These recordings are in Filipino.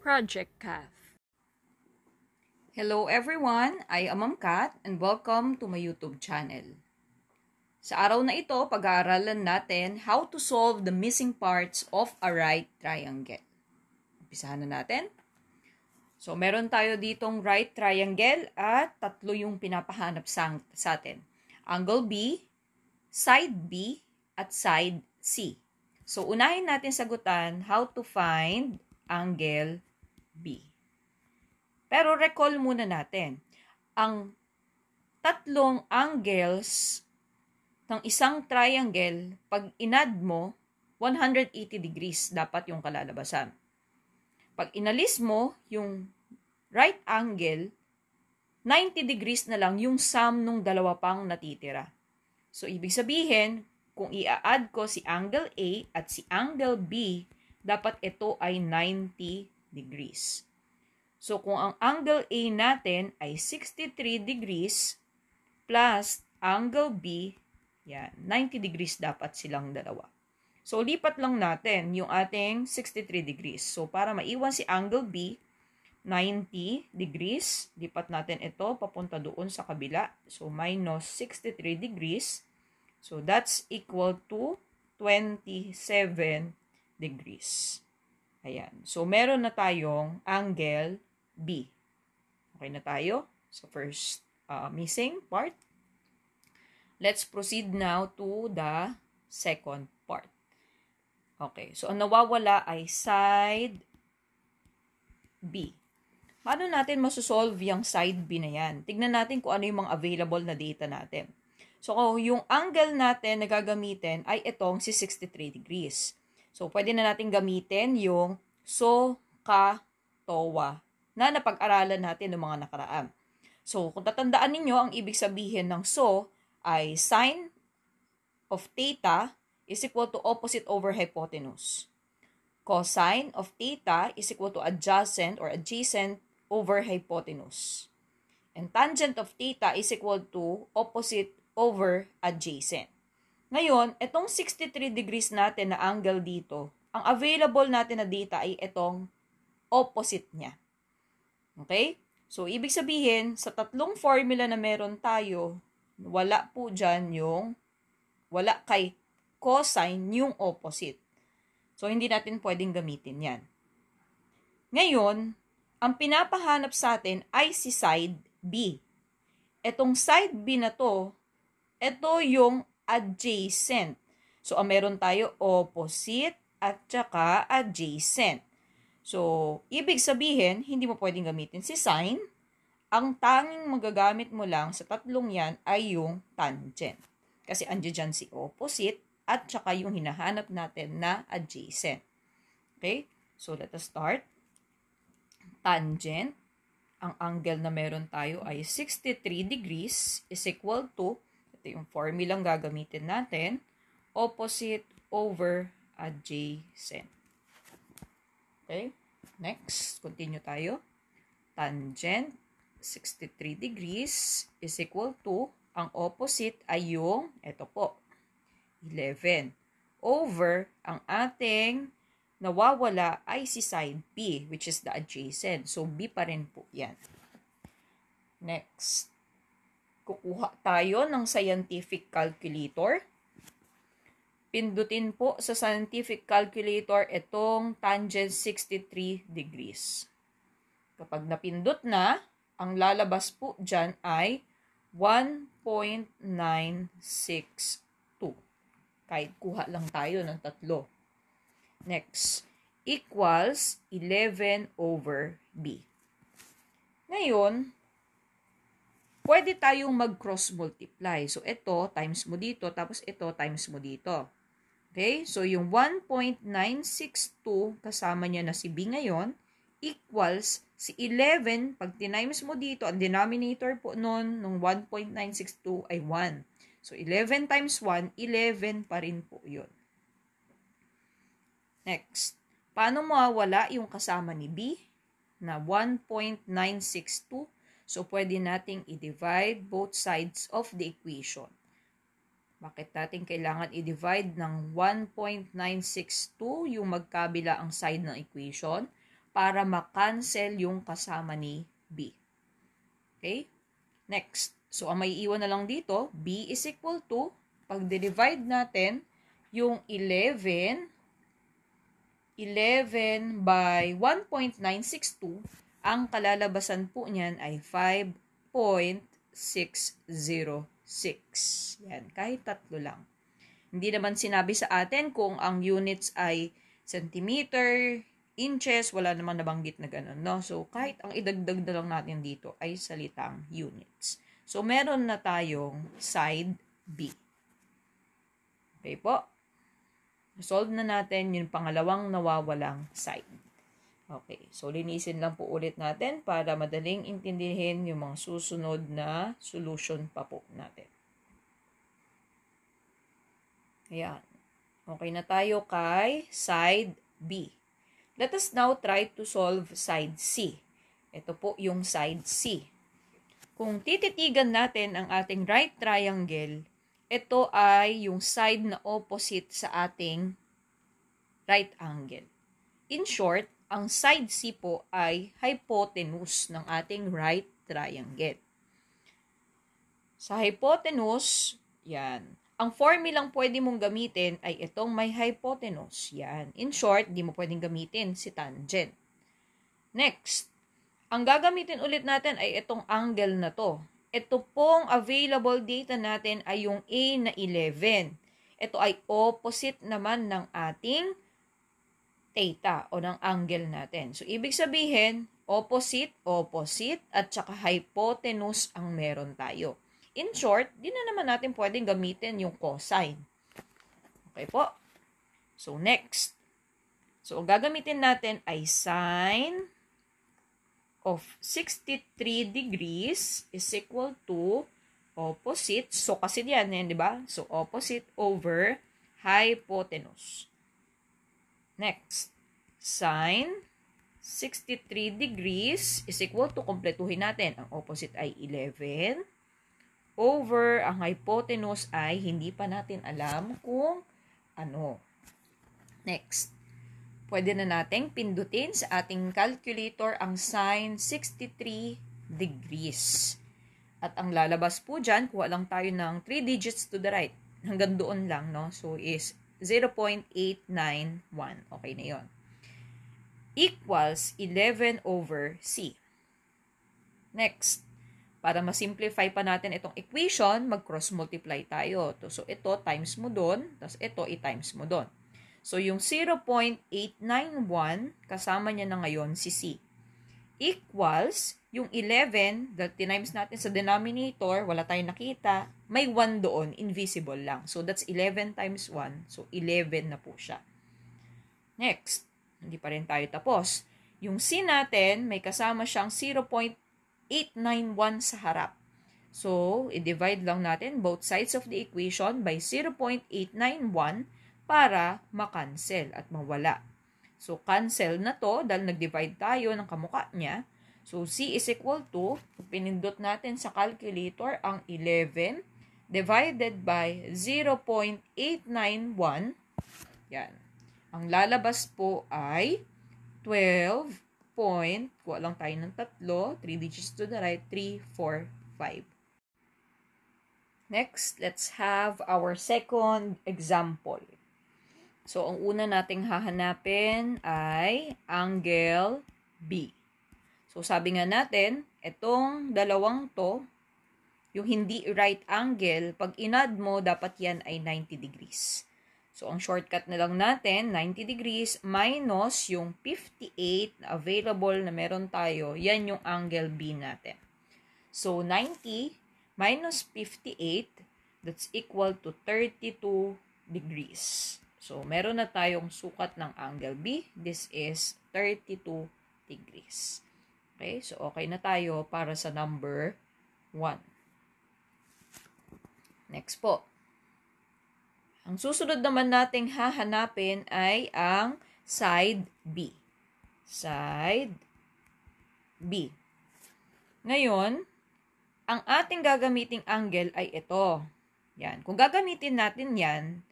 Project Cath. Hello everyone, I am Ma'am Kat and welcome to my YouTube channel. Sa araw na ito, pag-aaralan natin how to solve the missing parts of a right triangle. Umpisahan na natin. So, meron tayo ditong right triangle at tatlo yung pinapahanap sa atin. Angle B, side B, at side C. So, unahin natin sagutan how to find angle B. Pero recall muna natin, ang tatlong angles ng isang triangle, pag inad mo, 180 degrees dapat yung kalalabasan. Pag inalis mo yung right angle, 90 degrees na lang yung sum nung dalawa pang natitira. So, ibig sabihin, kung i-add ko si angle A at si angle B, dapat ito ay 90 degrees. So, kung ang angle A natin ay 63 degrees plus angle B, yan, 90 degrees dapat silang dalawa. So, lipat lang natin yung ating 63 degrees. So, para maiwan si angle B, 90 degrees, lipat natin ito papunta doon sa kabila. So, minus 63 degrees. So, that's equal to 27 degrees. Ayan. So, meron na tayong angle B. Okay na tayo sa first missing part. Let's proceed now to the second part. Okay, so ang nawawala ay side B. Paano natin masosolve yung side B na yan? Tignan natin kung ano yung mga available na data natin. So, yung angle natin na gagamitin ay itong si 63 degrees. So, pwede na natin gamitin yung SOHCAHTOA na napag-aralan natin ng mga nakaraan. So, kung tatandaan ninyo, ang ibig sabihin ng SO ay sine of theta is equal to opposite over hypotenuse. Cosine of theta is equal to adjacent or adjacent over hypotenuse. And tangent of theta is equal to opposite over adjacent. Ngayon, itong 63 degrees natin na angle dito, ang available natin na data ay itong opposite niya. Okay? So, ibig sabihin, sa tatlong formula na meron tayo, wala po dyan wala kay cosine yung opposite. So, hindi natin pwedeng gamitin yan. Ngayon, ang pinapahanap sa atin ay si side B. Etong side B na to, ito yung adjacent. So, meron tayo opposite at saka adjacent. So, ibig sabihin, hindi mo pwedeng gamitin si sine. Ang tanging magagamit mo lang sa tatlong yan ay yung tangent. Kasi andyan si opposite at saka yung hinahanap natin na adjacent. Okay? So, let us start. Tangent. Ang angle na meron tayo ay 63 degrees is equal to, ito yung formulang gagamitin natin, opposite over adjacent. Okay? Next, continue tayo. Tangent, 63 degrees is equal to, ang opposite ay yung, ito po, 11. Over, ang ating nawawala ay si side B, which is the adjacent. So, B pa rin po yan. Next, kukuha tayo ng scientific calculator. Pindutin po sa scientific calculator itong tangent 63 degrees. Kapag napindot na, ang lalabas po dyan ay 1.962. Kahit kuha lang tayo ng tatlo. Next, equals 11 over B. Ngayon, pwede tayong mag-cross multiply. So, ito times mo dito, tapos ito times mo dito. Okay? So, yung 1.962, kasama niya na si B ngayon, equals si 11, pag tinimes mo dito, ang denominator po nun, nung 1.962 ay 1. So, 11 times 1, 11 pa rin po yun. Next, paano mawawala yung kasama ni B na 1.962? So, pwede nating i-divide both sides of the equation. Bakit natin kailangan i-divide ng 1.962 yung magkabila ang side ng equation? para makancel yung kasama ni B. Okay? Next. So, ang may iwan na lang dito, B is equal to, pag divide natin, yung 11 by 1.962, ang kalalabasan po niyan ay 5.606. Yan, kahit tatlo lang. Hindi naman sinabi sa atin kung ang units ay centimeter, inches, wala namang nabanggit na ganun, no? So, kahit ang idagdag na lang natin dito ay salitang units. So, meron na tayong side B. Okay po? Solve na natin yung pangalawang nawawalang side. Okay. So, linisin lang po ulit natin para madaling intindihin yung mga susunod na solution pa po natin. Ayan. Okay na tayo kay side B. Let us now try to solve side C. Ito po yung side C. Kung tititigan natin ang ating right triangle, ito ay yung side na opposite sa ating right angle. In short, ang side C po ay hypotenuse ng ating right triangle. Sa hypotenuse, yan. Ang formulang pwede mong gamitin ay itong may hypotenuse. Yan. In short, di mo pwedeng gamitin si tangent. Next, ang gagamitin ulit natin ay itong angle na to. Ito pong available data natin ay yung A na 11. Ito ay opposite naman ng ating theta o ng angle natin. So, ibig sabihin, opposite, at saka hypotenuse ang meron tayo. In short, di na naman natin pwedeng gamitin yung cosine. Okay po? So, next. So, ang gagamitin natin ay sine of 63 degrees is equal to opposite. So, kasi yan, di ba? So, opposite over hypotenuse. Next. Sine 63 degrees is equal to, kompletuhin natin. Ang opposite ay 11 over ang hypotenuse ay hindi pa natin alam kung ano. Next. Pwede na nating pindutin sa ating calculator ang sine 63 degrees. At ang lalabas po dyan, kuha lang tayo ng 3 digits to the right. Hanggang doon lang, no? So, is 0.891. Okay na yon. Equals 11 over C. Next. Para ma-simplify pa natin itong equation, mag-cross multiply tayo. So, ito times mo doon, tapos ito i-times mo doon. So, yung 0.891, kasama niya na ngayon si C. Equals, yung 11, dahil tinimes natin sa denominator, wala tayong nakita, may 1 doon, invisible lang. So, that's 11 times 1. So, 11 na po siya. Next, hindi pa rin tayo tapos. Yung C natin, may kasama siyang 0.891 sa harap. So, i-divide lang natin both sides of the equation by 0.891 para makancel at mawala. So, cancel na to dahil nag-divide tayo ng kamukha niya. So, C is equal to, pinindot natin sa calculator ang 11 divided by 0.891. Yan. Ang lalabas po ay 12 point, kuha lang tayo ng tatlo, 3 digits to the right, 3, 4, 5. Next, let's have our second example. So, ang una nating hahanapin ay angle B. So, sabi nga natin, itong dalawang to, yung hindi right angle, pag inad mo, dapat yan ay 90 degrees. So, ang shortcut na lang natin, 90 degrees minus yung 58 na available na meron tayo, yan yung angle B natin. So, 90 minus 58, that's equal to 32 degrees. So, meron na tayong sukat ng angle B. This is 32 degrees. Okay? So, okay na tayo para sa number 1. Next po. Ang susunod naman nating hahanapin ay ang side B. Side B. Ngayon, ang ating gagamiting angle ay ito. Yan. Kung gagamitin natin yan,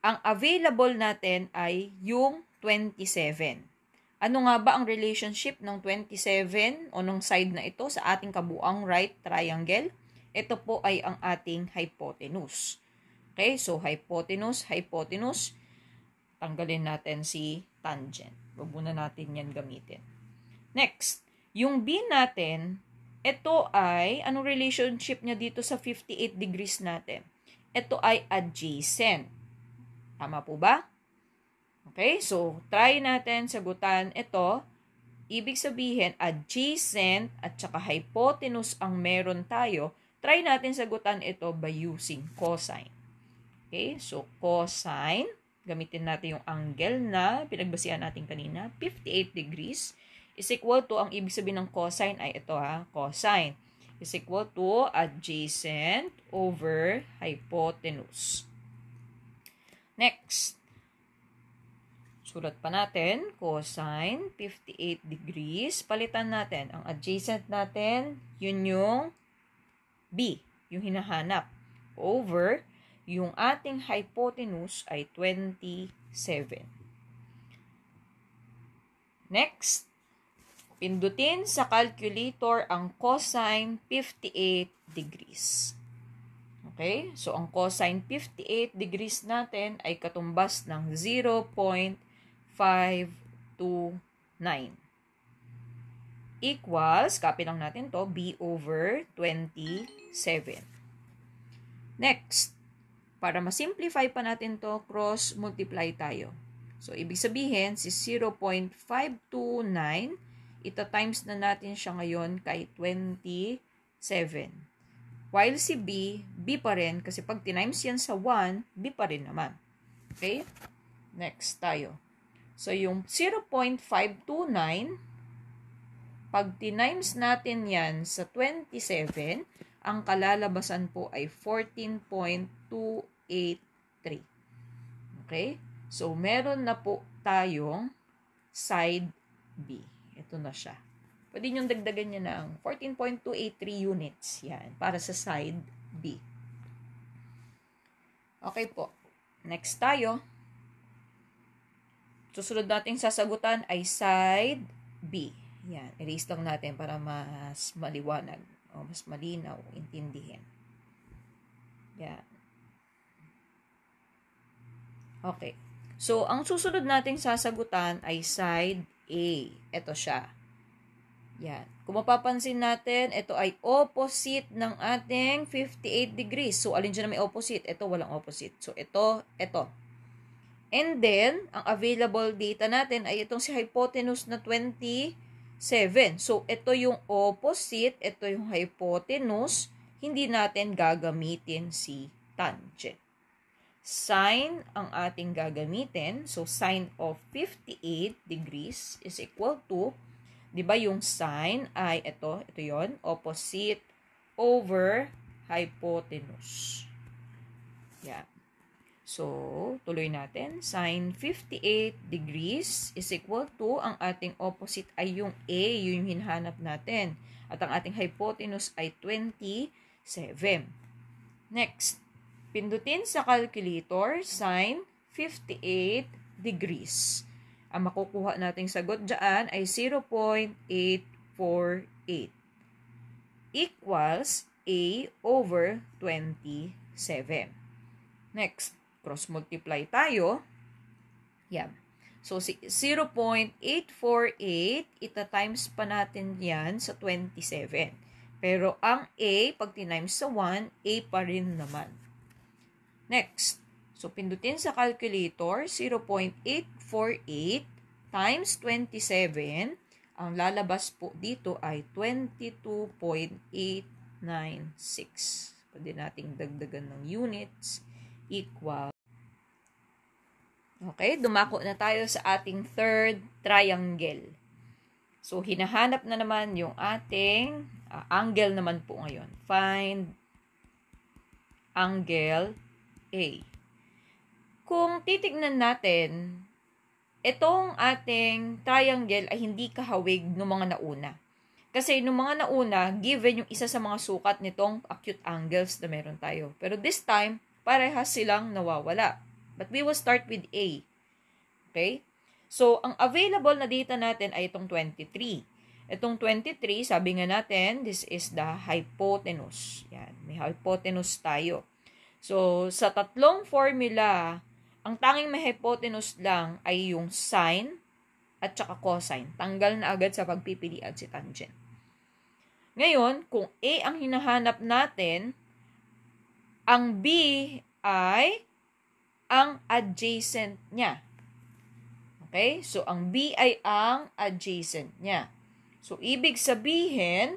ang available natin ay yung 27. Ano nga ba ang relationship ng 27 o ng side na ito sa ating kabuang right triangle? Ito po ay ang ating hypotenuse. Okay, so hypotenuse, hypotenuse, tanggalin natin si tangent. Huwag muna natin yan gamitin. Next, yung B natin, ito ay, anong relationship niya dito sa 58 degrees natin? Ito ay adjacent. Tama po ba? Okay, so try natin sagutan ito. Ibig sabihin, adjacent at saka hypotenuse ang meron tayo. Try natin sagutan ito by using cosine. Okay, so cosine, gamitin natin yung angle na pinagbasihan natin kanina, 58 degrees, is equal to, ang ibig sabihin ng cosine ay ito cosine, is equal to adjacent over hypotenuse. Next, sulat pa natin, cosine, 58 degrees, palitan natin, ang adjacent natin, yun yung B, yung hinahanap, over yung ating hypotenuse ay 27. Next, pindutin sa calculator ang cosine 58 degrees. Okay? So, ang cosine 58 degrees natin ay katumbas ng 0.529 equals, copy lang natin to, B over 27. Next, para ma-simplify pa natin to, cross-multiply tayo. So, ibig sabihin, si 0.529, ita-times na natin siya ngayon kay 27. While si B, B pa rin, kasi pag tinimes yan sa 1, B pa rin naman. Okay? Next tayo. So, yung 0.529, pag tinimes natin yan sa 27, ang kalalabasan po ay 14.283. Okay? So, meron na po tayong side B. Ito na siya. Pwede nyo dagdagan niya ng 14.283 units. Yan, para sa side B. Okay po. Next tayo. Susunod nating sasagutan ay side B. Yan, erase lang natin para mas maliwanag o mas malinaw intindihin. Yan. Okay. So, ang susunod nating sasagutan ay side A. Ito siya. Yan. Kung mapapansin natin, ito ay opposite ng ating 58 degrees. So, alin dyan na may opposite? Ito, walang opposite. So, ito. And then, ang available data natin ay itong si hypotenuse na 27. So, ito yung opposite, ito yung hypotenuse. Hindi natin gagamitin si tangent. Sine ang ating gagamitin. So, sine of 58 degrees is equal to, di ba yung sine ay ito yon, opposite over hypotenuse. Yan. So, tuloy natin. Sine 58 degrees is equal to, ang ating opposite ay yung A, yung hinahanap natin. At ang ating hypotenuse ay 27. Next, pindutin sa calculator, sine 58 degrees. Ang makukuha nating sagot dyan ay 0.848 equals A over 27. Next, cross-multiply tayo. Yan. So, 0.848, ita-times pa natin yan sa 27. Pero ang A, pag tinimes sa 1, A pa rin naman. Next, so pindutin sa calculator, 0.848 times 27, ang lalabas po dito ay 22.896. Pwede nating dagdagan ng units, equal. Okay, dumako na tayo sa ating third triangle. So, hinahanap na naman yung ating angle naman po ngayon. Find angle A. Kung titignan natin, itong ating triangle ay hindi kahawig ng mga nauna. Kasi nung mga nauna, given yung isa sa mga sukat nitong acute angles na meron tayo. Pero this time, parehas silang nawawala. But we will start with A. Okay? So, ang available na data natin ay itong 23. Itong 23, sabi nga natin, this is the hypotenuse. Yan, may hypotenuse tayo. So, sa tatlong formula, ang tanging may hypotenuse lang ay yung sine at saka cosine. Tanggal na agad sa pagpipilian si tangent. Ngayon, kung A ang hinahanap natin, ang B ay ang adjacent niya. Okay? So, ang B ay ang adjacent niya. So, ibig sabihin,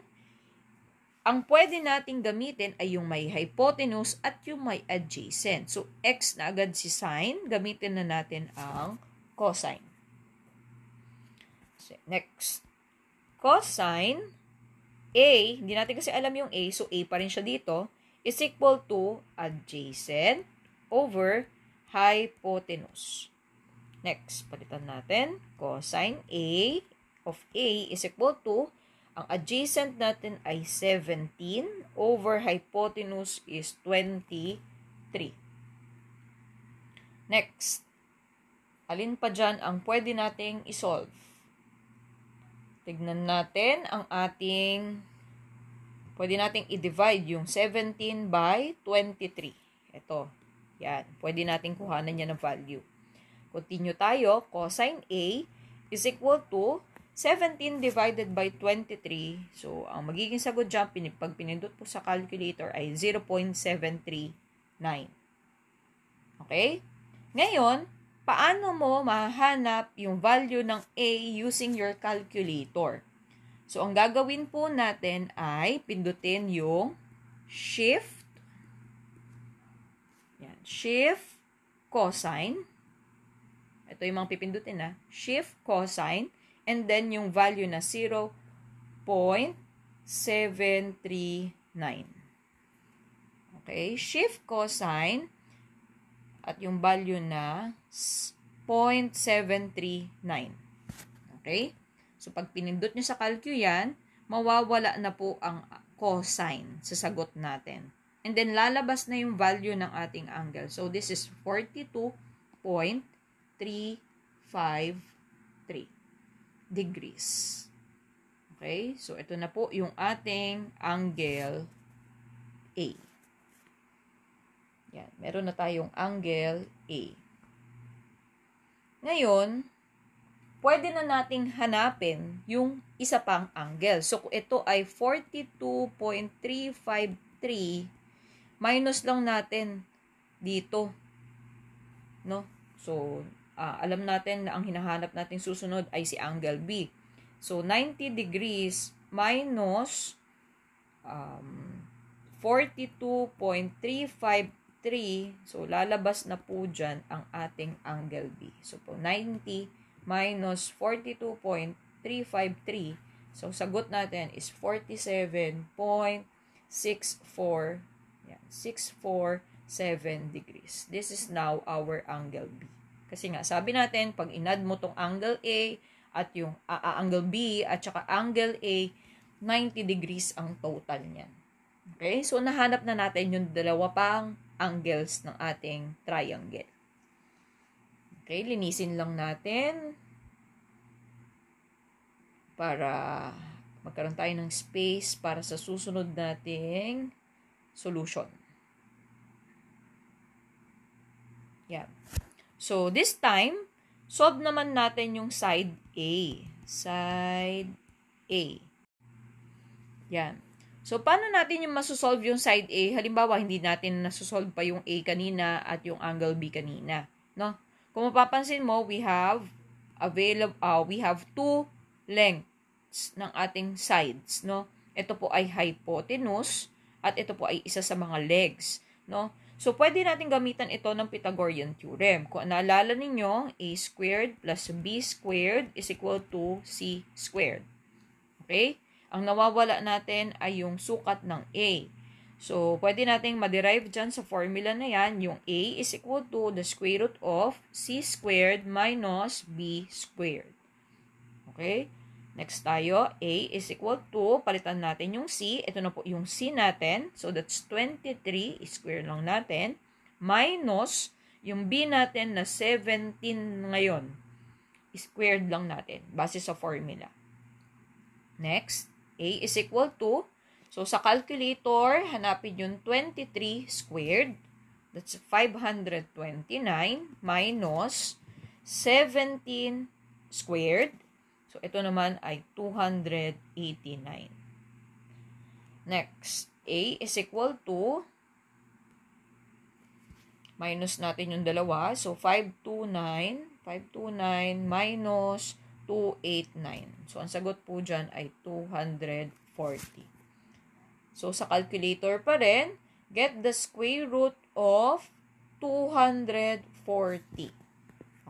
ang pwede nating gamitin ay yung may hypotenuse at yung may adjacent. So, X na agad si sine, gamitin na natin ang cosine. So, next. Cosine, A, hindi natin kasi alam yung A, so A pa rin siya dito, is equal to adjacent over hypotenuse. Next, palitan natin. Cosine A of A is equal to, ang adjacent natin ay 17 over hypotenuse is 23. Next, alin pa dyan ang pwede nating isolve? Tignan natin ang ating, pwede nating i-divide yung 17 by 23. Ito, yan. Pwede nating kuhanan yan ng value. Continue tayo, cosine A is equal to 17 divided by 23. So, ang magiging sagot dyan, pag pinindot po sa calculator ay 0.739. Okay? Ngayon, paano mo mahanap yung value ng A using your calculator? So, ang gagawin po natin ay pindutin yung shift, yan, shift, cosine. Ito yung mga pipindutin na. Shift, cosine, and then yung value na 0.739. Okay? Shift, cosine, at yung value na 0.739. Okay? So, pag pinindot nyo sa calcu yan, mawawala na po ang cosine sa sagot natin. And then, lalabas na yung value ng ating angle. So, this is 42.353 degrees. Okay? So, ito na po yung ating angle A. Yan. Meron na tayong angle A. Ngayon, pwede na nating hanapin yung isa pang angle. So, kung ito ay 42.353, minus lang natin dito. No? So, alam natin na ang hinahanap nating susunod ay si angle B. So, 90 degrees minus 42.353. So, lalabas na po dyan ang ating angle B. So, po 90 minus 42.353. So, sagot natin is 47.64. Yan, 647 degrees. This is now our angle B. Kasi nga, sabi natin, pag inad mo tong angle A at yung angle B at saka angle A, 90 degrees ang total niyan. Okay? So, nahanap na natin yung dalawa pang angles ng ating triangle. Okay? Linisin lang natin para magkaroon tayo ng space para sa susunod nating solution. Yan. So, this time, solve naman natin yung side A. Side A. Yan. So, paano natin yung masosolve yung side A? Halimbawa, hindi natin nasosolve pa yung A kanina at yung angle B kanina. No? Kung mapapansin mo, we have two lengths ng ating sides. No? Ito po ay hypotenuse at ito po ay isa sa mga legs. No? So, pwede natin gamitan ito ng Pythagorean theorem. Kung naalala ninyo, a squared plus b squared is equal to c squared. Okay? Ang nawawala natin ay yung sukat ng a. So, pwede nating ma-derive dyan sa formula na yan, yung a is equal to the square root of c squared minus b squared. Okay? Next tayo, a is equal to, palitan natin yung c. Ito na po yung c natin. So, that's 23, square lang natin. Minus, yung b natin na 17 ngayon. squared lang natin, base sa formula. Next, A is equal to, so sa calculator, hanapin yung 23 squared. That's 529 minus 17 squared. So, ito naman ay 289. Next, A is equal to, minus natin yung dalawa. So, 529 minus 289. So, ang sagot po dyan ay 240. So, sa calculator pa rin, get the square root of 240.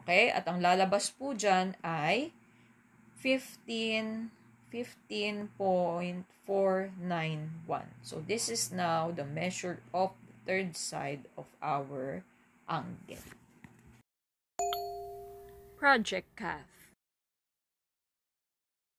Okay? At ang lalabas po dyan ay 15.491. So, this is now the measure of the third side of our angle. Project CAF.